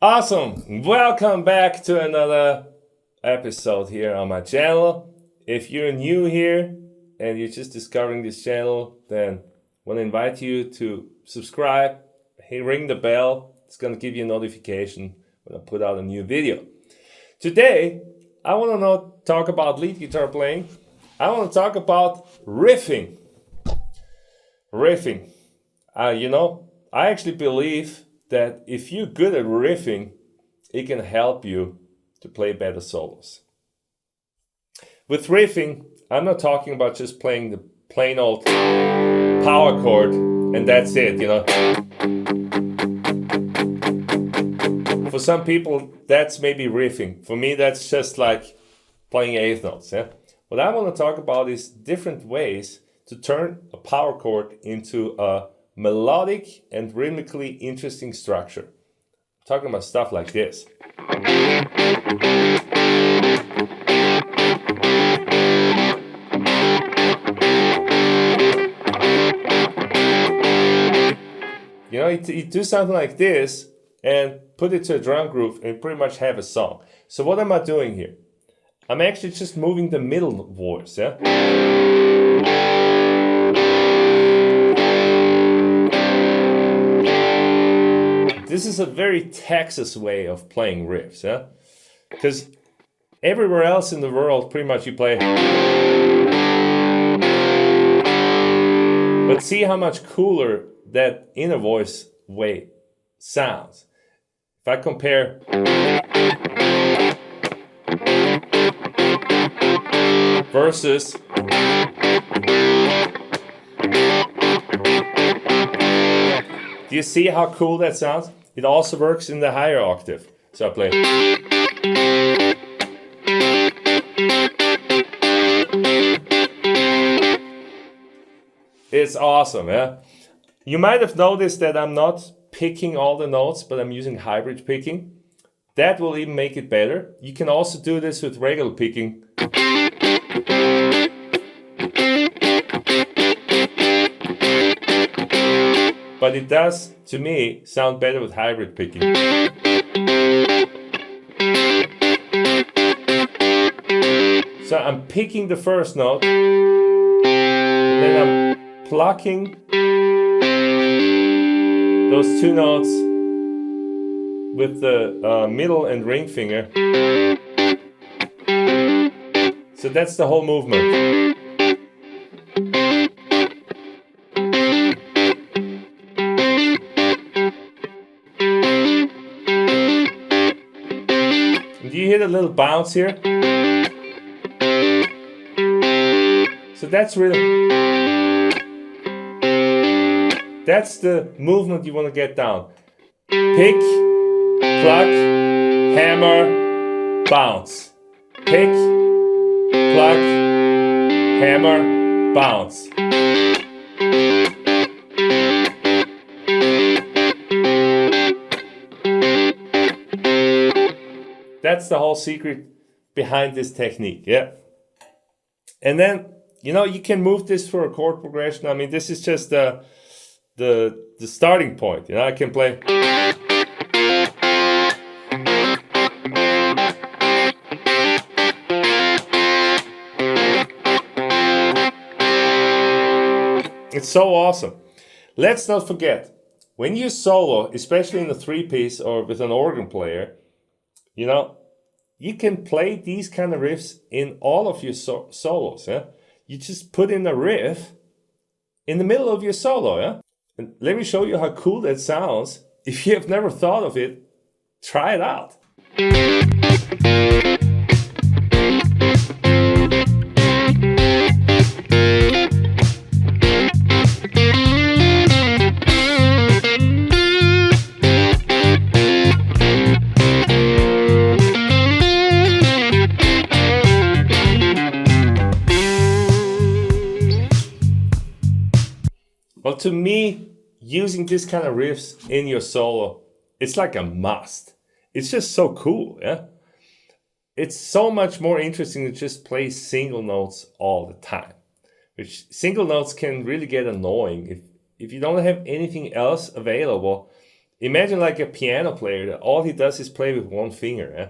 Awesome! Welcome back to another episode here on my channel. If you're new here and you're just discovering this channel, then I want to invite you to subscribe, ring the bell. It's going to give you a notification when I put out a new video. Today, I want to not talk about lead guitar playing. I want to talk about riffing. Riffing. I actually believe that if you're good at riffing, it can help you to play better solos. With riffing, I'm not talking about just playing the plain old power chord and that's it, For some people, that's maybe riffing. For me, that's just like playing eighth notes. What I want to talk about is different ways to turn a power chord into a melodic and rhythmically interesting structure. I'm talking about stuff like this. You do something like this and put it to a drum groove and pretty much have a song. So what am I doing here? I'm actually just moving the middle voice, This is a very Texas way of playing riffs, Because everywhere else in the world, pretty much you play. But see how much cooler that inner voice way sounds. If I compare versus do you see how cool that sounds? It also works in the higher octave. So I play. It's awesome, You might have noticed that I'm not picking all the notes, but I'm using hybrid picking. That will even make it better. You can also do this with regular picking. But it does, to me, sound better with hybrid picking. So I'm picking the first note, and then I'm plucking those two notes with the middle and ring finger. So that's the whole movement. Do you hear the little bounce here? So that's the movement you want to get down. Pick, pluck, hammer, bounce. Pick, pluck, hammer, bounce. That's the whole secret behind this technique, And then, you can move this for a chord progression. I mean, this is just the starting point. I can play. It's so awesome. Let's not forget, when you solo, especially in a three-piece or with an organ player, you can play these kind of riffs in all of your solos, You just put in a riff in the middle of your solo, And let me show you how cool that sounds. If you have never thought of it, try it out. Well, to me, using this kind of riffs in your solo, it's like a must. It's just so cool, It's so much more interesting to just play single notes all the time. Which single notes can really get annoying. If you don't have anything else available, Imagine like a piano player that all he does is play with one finger. Eh?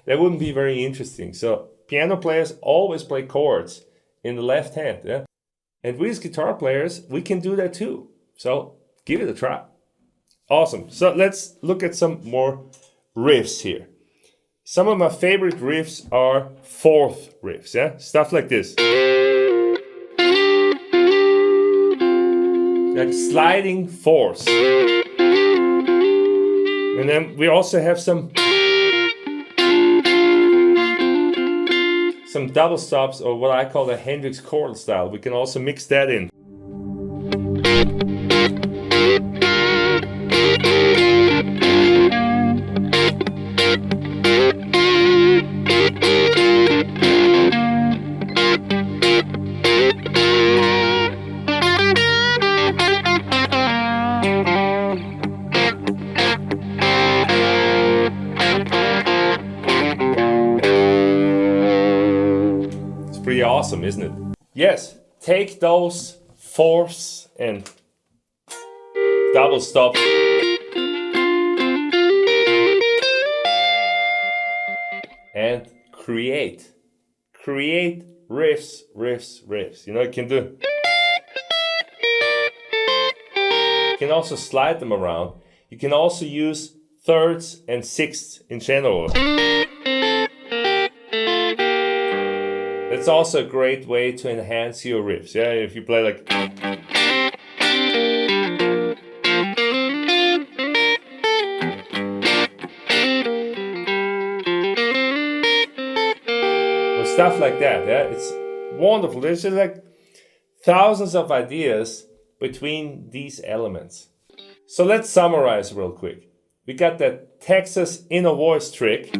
That wouldn't be very interesting. So piano players always play chords in the left hand. Yeah? And we as guitar players, we can do that too. So give it a try. Awesome. So let's look at some more riffs here. Some of my favorite riffs are fourth riffs. Yeah, stuff like this. Like sliding fourths. And then we also have some double stops, or what I call the Hendrix chordal style. We can also mix that in. Pretty awesome, isn't it? Yes, take those fourths and double stop and create riffs. You know, you can also slide them around. You can also use thirds and sixths in general. It's also a great way to enhance your riffs. Yeah, if you play like, or stuff like that. Yeah, it's wonderful. There's just like thousands of ideas between these elements. So let's summarize real quick. We got that Texas inner voice trick.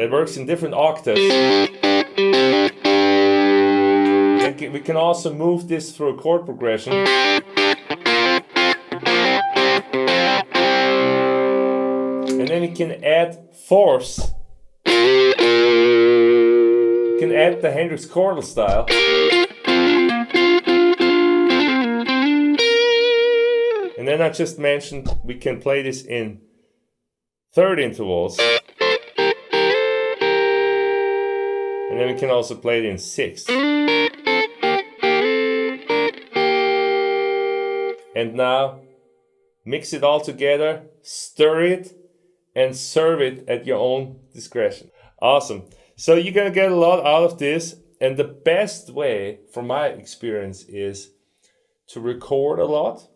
It works in different octaves. We can also move this through a chord progression. And then you can add fourths. You can add the Hendrix chordal style. And then I just mentioned we can play this in third intervals. And then we can also play it in sixth. And now mix it all together, stir it, and serve it at your own discretion. Awesome. So you're gonna get a lot out of this. And the best way, from my experience, is to record a lot.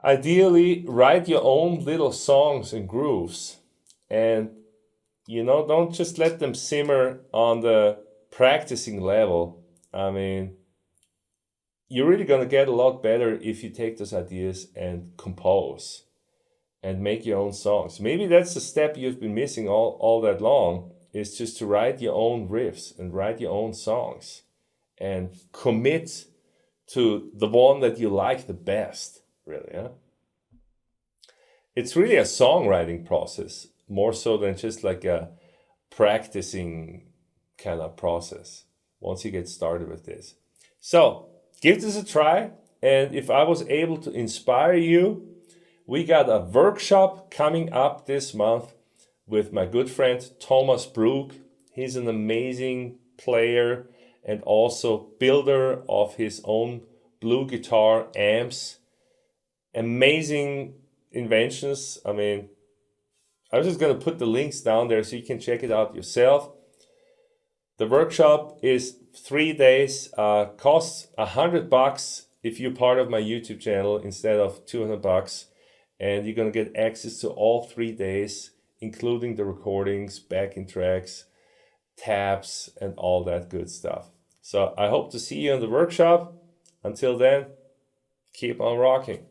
Ideally, write your own little songs and grooves. And don't just let them simmer on the practicing level. I mean, you're really going to get a lot better if you take those ideas and compose and make your own songs. Maybe that's the step you've been missing all that long, is just to write your own riffs and write your own songs and commit to the one that you like the best, really. Yeah? It's really a songwriting process, more so than just like a practicing kind of process once you get started with this. So give this a try. And if I was able to inspire you, we got a workshop coming up this month with my good friend Thomas Brook. He's an amazing player and also builder of his own blue guitar amps. Amazing inventions. I mean, I'm just going to put the links down there so you can check it out yourself. The workshop is 3 days, costs $100 if you're part of my YouTube channel instead of $200. And you're going to get access to all 3 days, including the recordings, backing tracks, tabs, and all that good stuff. So I hope to see you in the workshop. Until then, keep on rocking.